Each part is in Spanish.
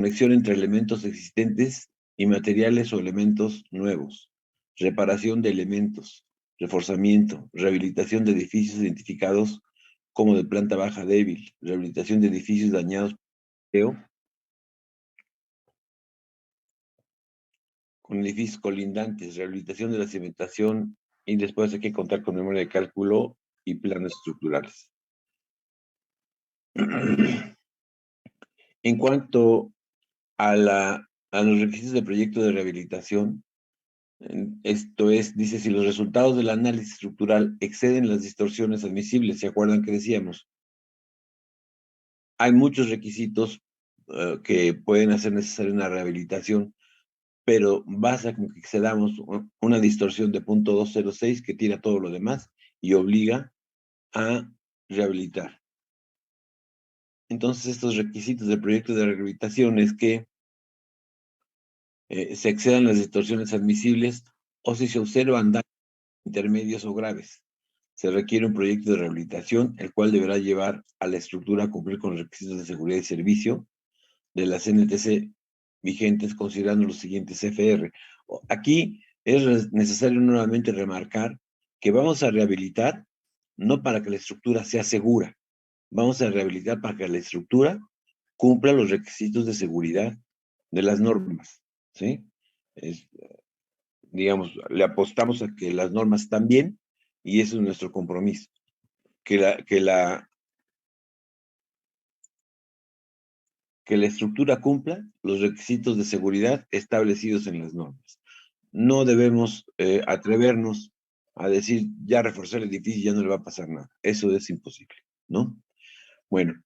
conexión entre elementos existentes y materiales o elementos nuevos, reparación de elementos, reforzamiento, rehabilitación de edificios identificados como de planta baja débil, rehabilitación de edificios dañados con edificios colindantes, rehabilitación de la cimentación y después hay que contar con memoria de cálculo y planos estructurales. En cuanto a los requisitos de proyecto de rehabilitación, esto es, dice, si los resultados del análisis estructural exceden las distorsiones admisibles, ¿se acuerdan que decíamos? Hay muchos requisitos que pueden hacer necesaria una rehabilitación, pero basta con que excedamos una distorsión de 0.206 que tira todo lo demás y obliga a rehabilitar. Entonces, estos requisitos del proyecto de rehabilitación es que se excedan las distorsiones admisibles o si se observan daños intermedios o graves. Se requiere un proyecto de rehabilitación, el cual deberá llevar a la estructura a cumplir con los requisitos de seguridad y servicio de las NTC vigentes, considerando los siguientes CFR. Aquí es necesario nuevamente remarcar que vamos a rehabilitar no para que la estructura sea segura, vamos a rehabilitar para que la estructura cumpla los requisitos de seguridad de las normas, ¿sí? Es, digamos, le apostamos a que las normas están bien y eso es nuestro compromiso, que la estructura cumpla los requisitos de seguridad establecidos en las normas. No debemos atrevernos a decir, ya reforzar el edificio y ya no le va a pasar nada. Eso es imposible, ¿no? Bueno,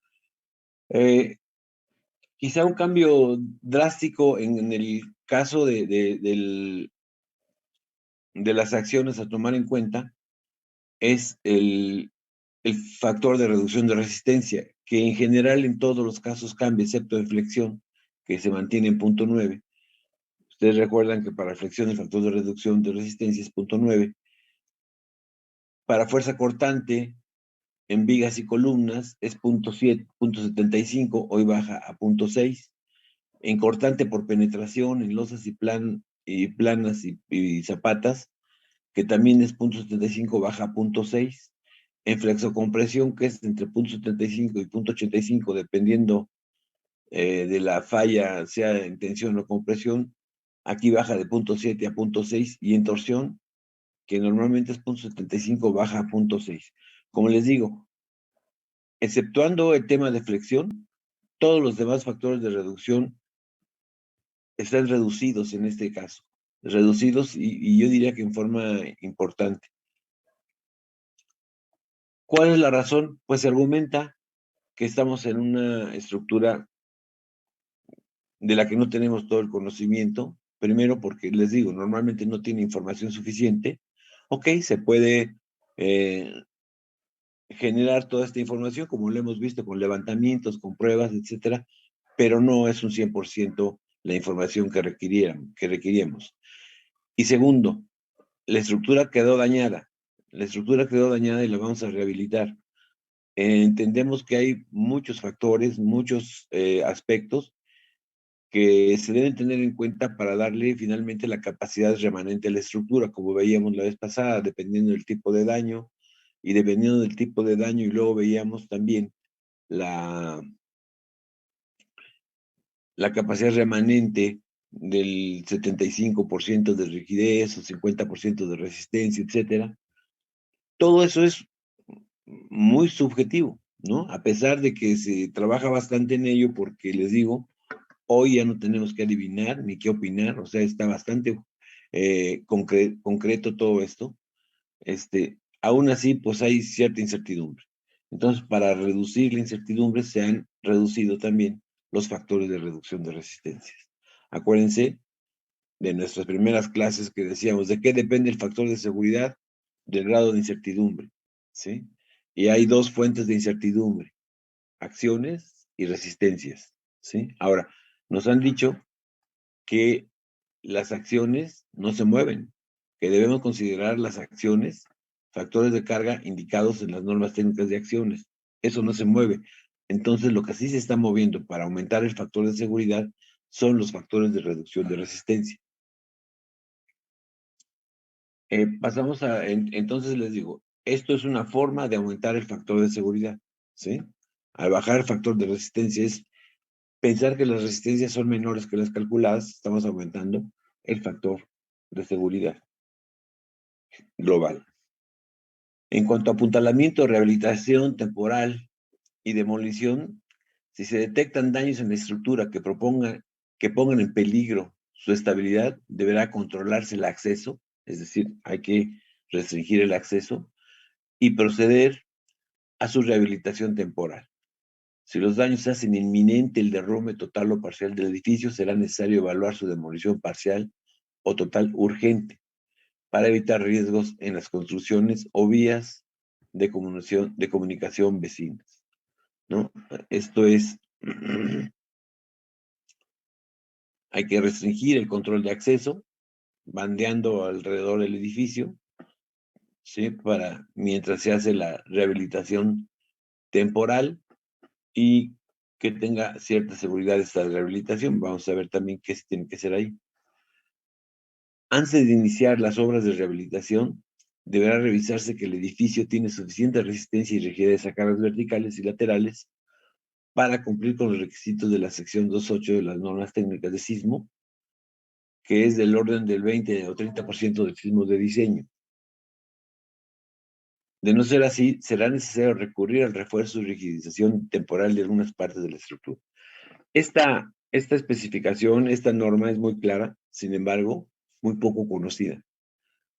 quizá un cambio drástico en el caso de las acciones a tomar en cuenta es el factor de reducción de resistencia, que en general en todos los casos cambia, excepto de flexión, que se mantiene en 0.9. Ustedes recuerdan que para flexión el factor de reducción de resistencia es 0.9. Para fuerza cortante en vigas y columnas es 0.7, 0.75, hoy baja a 0.6. En cortante por penetración en losas y planas y zapatas, que también es 0.75, baja a 0.6. En flexocompresión, que es entre 0.75 y 0.85, dependiendo de la falla, sea en tensión o compresión, aquí baja de 0.7 a 0.6, y en torsión, que normalmente es 0.75, baja a 0.6. Como les digo, exceptuando el tema de flexión, todos los demás factores de reducción están reducidos en este caso, reducidos y yo diría que en forma importante. ¿Cuál es la razón? Pues se argumenta que estamos en una estructura de la que no tenemos todo el conocimiento, primero porque les digo, normalmente no tiene información suficiente. Ok, se puede generar toda esta información, como lo hemos visto con levantamientos, con pruebas, etcétera, pero no es un 100% la información que requeríamos. Y segundo, la estructura quedó dañada. La estructura quedó dañada y la vamos a rehabilitar. Entendemos que hay muchos factores, muchos aspectos que se deben tener en cuenta para darle finalmente la capacidad remanente a la estructura, como veíamos la vez pasada, dependiendo del tipo de daño, y dependiendo del tipo de daño, y luego veíamos también la, la capacidad remanente del 75% de rigidez o 50% de resistencia, etcétera. Todo eso es muy subjetivo, ¿no? A pesar de que se trabaja bastante en ello, porque les digo, hoy ya no tenemos que adivinar ni qué opinar, o sea, está bastante concreto todo esto. Aún así, pues hay cierta incertidumbre. Entonces, para reducir la incertidumbre, se han reducido también los factores de reducción de resistencias. Acuérdense de nuestras primeras clases que decíamos, ¿de qué depende el factor de seguridad? Del grado de incertidumbre, ¿sí? Y hay dos fuentes de incertidumbre, acciones y resistencias, ¿sí? Ahora, nos han dicho que las acciones no se mueven, que debemos considerar las acciones factores de carga indicados en las normas técnicas de acciones. Eso no se mueve. Entonces, lo que sí se está moviendo para aumentar el factor de seguridad son los factores de reducción de resistencia. Pasamos a, entonces les digo, esto es una forma de aumentar el factor de seguridad, ¿sí? Al bajar el factor de resistencia es pensar que las resistencias son menores que las calculadas, estamos aumentando el factor de seguridad global. En cuanto a apuntalamiento, rehabilitación temporal y demolición, si se detectan daños en la estructura que pongan en peligro su estabilidad, deberá controlarse el acceso, es decir, hay que restringir el acceso y proceder a su rehabilitación temporal. Si los daños hacen inminente el derrumbe total o parcial del edificio, será necesario evaluar su demolición parcial o total urgente para evitar riesgos en las construcciones o vías de comunicación vecinas, ¿no? Esto es, hay que restringir el control de acceso, bandeando alrededor del edificio, ¿sí? Mientras se hace la rehabilitación temporal y que tenga cierta seguridad esta rehabilitación. Vamos a ver también qué se tiene que hacer ahí. Antes de iniciar las obras de rehabilitación, deberá revisarse que el edificio tiene suficiente resistencia y rigidez a cargas verticales y laterales para cumplir con los requisitos de la sección 2.8 de las normas técnicas de sismo, que es del orden del 20 o 30% del sismo de diseño. De no ser así, será necesario recurrir al refuerzo y rigidización temporal de algunas partes de la estructura. Esta especificación, esta norma es muy clara, sin embargo, muy poco conocida.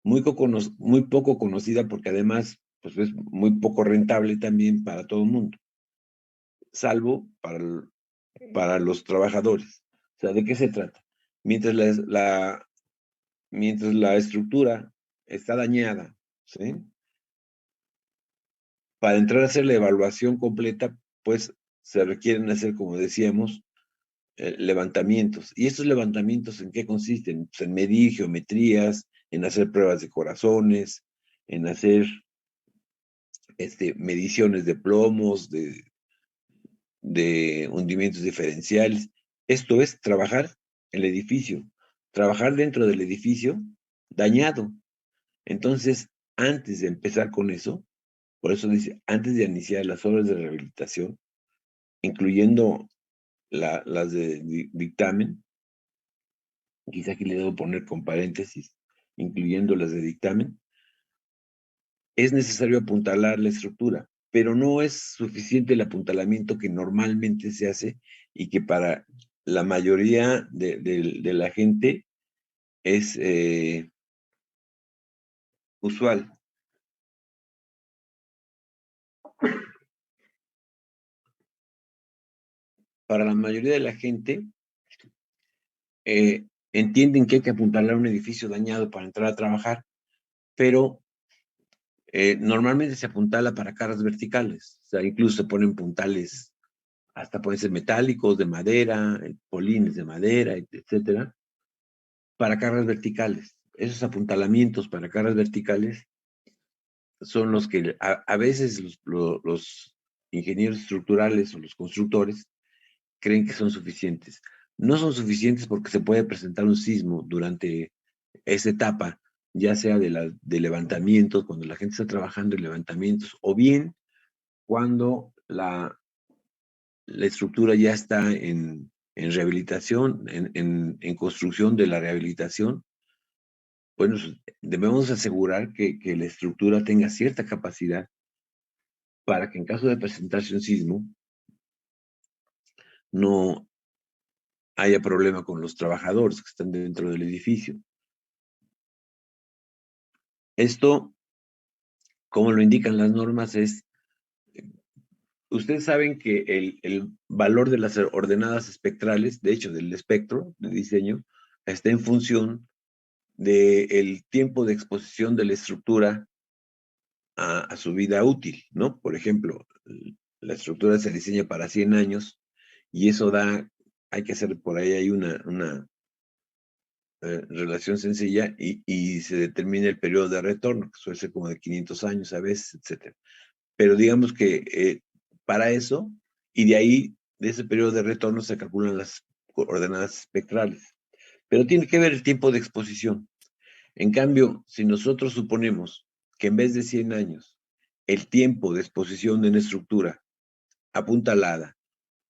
Muy poco conocida porque además pues es muy poco rentable también para todo el mundo, salvo para los trabajadores. O sea, ¿de qué se trata? Mientras mientras la estructura está dañada, ¿sí? Para entrar a hacer la evaluación completa, pues se requieren hacer, como decíamos, levantamientos. ¿Y estos levantamientos en qué consisten? Pues en medir geometrías, en hacer pruebas de corazones, en hacer mediciones de plomos, de hundimientos diferenciales. Esto es trabajar el edificio, trabajar dentro del edificio dañado. Entonces, antes de empezar con eso, por eso dice, antes de iniciar las obras de rehabilitación, incluyendo las de dictamen, quizá aquí le debo poner con paréntesis, incluyendo las de dictamen, es necesario apuntalar la estructura, pero no es suficiente el apuntalamiento que normalmente se hace y que para la mayoría de la gente es usual. Para la mayoría de la gente, entienden que hay que apuntalar un edificio dañado para entrar a trabajar, pero normalmente se apuntala para cargas verticales, o sea, incluso se ponen puntales, hasta pueden ser metálicos, de madera, polines de madera, etcétera, para cargas verticales. Esos apuntalamientos para cargas verticales son los que a veces los ingenieros estructurales o los constructores creen que son suficientes. No son suficientes porque se puede presentar un sismo durante esa etapa, ya sea de levantamientos, cuando la gente está trabajando en levantamientos, o bien cuando la estructura ya está en rehabilitación, en construcción de la rehabilitación. Bueno, debemos asegurar que la estructura tenga cierta capacidad para que en caso de presentarse un sismo no haya problema con los trabajadores que están dentro del edificio. Esto, como lo indican las normas, ustedes saben que el valor de las ordenadas espectrales, de hecho del espectro de diseño, está en función del tiempo de exposición de la estructura a su vida útil, ¿no? Por ejemplo, la estructura se diseña para 100 años y eso hay que hacer por ahí, hay una relación sencilla y se determina el periodo de retorno, que suele ser como de 500 años a veces, etc. Pero digamos que para eso, y de ahí, de ese periodo de retorno, se calculan las coordenadas espectrales. Pero tiene que ver el tiempo de exposición. En cambio, si nosotros suponemos que en vez de 100 años, el tiempo de exposición de una estructura apuntalada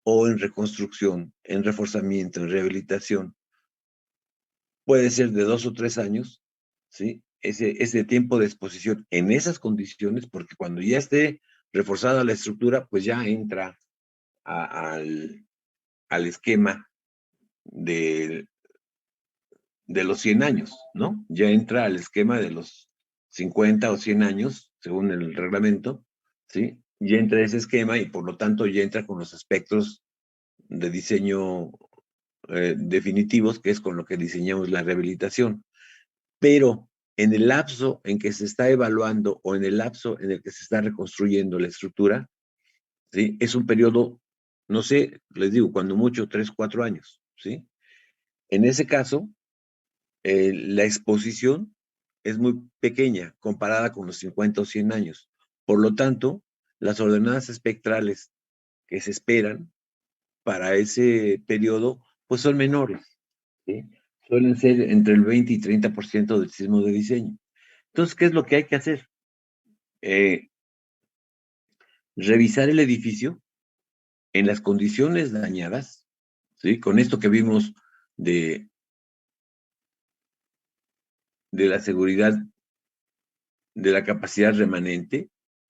o en reconstrucción, en reforzamiento, en rehabilitación, puede ser de 2 o 3 años, ¿sí? Ese tiempo de exposición en esas condiciones, porque cuando ya esté reforzada la estructura, pues ya entra al esquema de los 100 años, ¿no? Ya entra al esquema de los 50 o 100 años, según el reglamento, ¿sí? Ya entra ese esquema y por lo tanto ya entra con los aspectos de diseño definitivos, que es con lo que diseñamos la rehabilitación. Pero en el lapso en que se está evaluando o en el lapso en el que se está reconstruyendo la estructura, ¿sí? Es un periodo, no sé, les digo, cuando mucho, 3, 4 años, ¿sí? En ese caso, la exposición es muy pequeña comparada con los 50 o 100 años. Por lo tanto, las ordenadas espectrales que se esperan para ese periodo, pues son menores, ¿sí? Suelen ser entre el 20 y 30% del sismo de diseño. Entonces, ¿qué es lo que hay que hacer? Revisar el edificio en las condiciones dañadas, ¿sí? Con esto que vimos de, de la seguridad, de la capacidad remanente,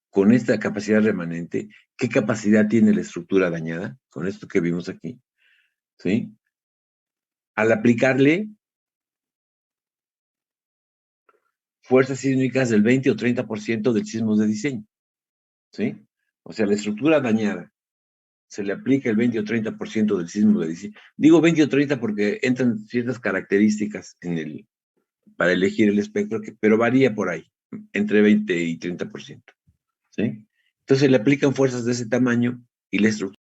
con esta capacidad remanente, ¿qué capacidad tiene la estructura dañada? Con esto que vimos aquí, ¿sí? Al aplicarle fuerzas sísmicas del 20 o 30% del sismo de diseño, ¿sí? O sea, la estructura dañada se le aplica el 20 o 30% del sismo de diseño. Digo 20 o 30 porque entran ciertas características para elegir el espectro, pero varía por ahí, entre 20 y 30%, ¿sí? Entonces le aplican fuerzas de ese tamaño y la estructura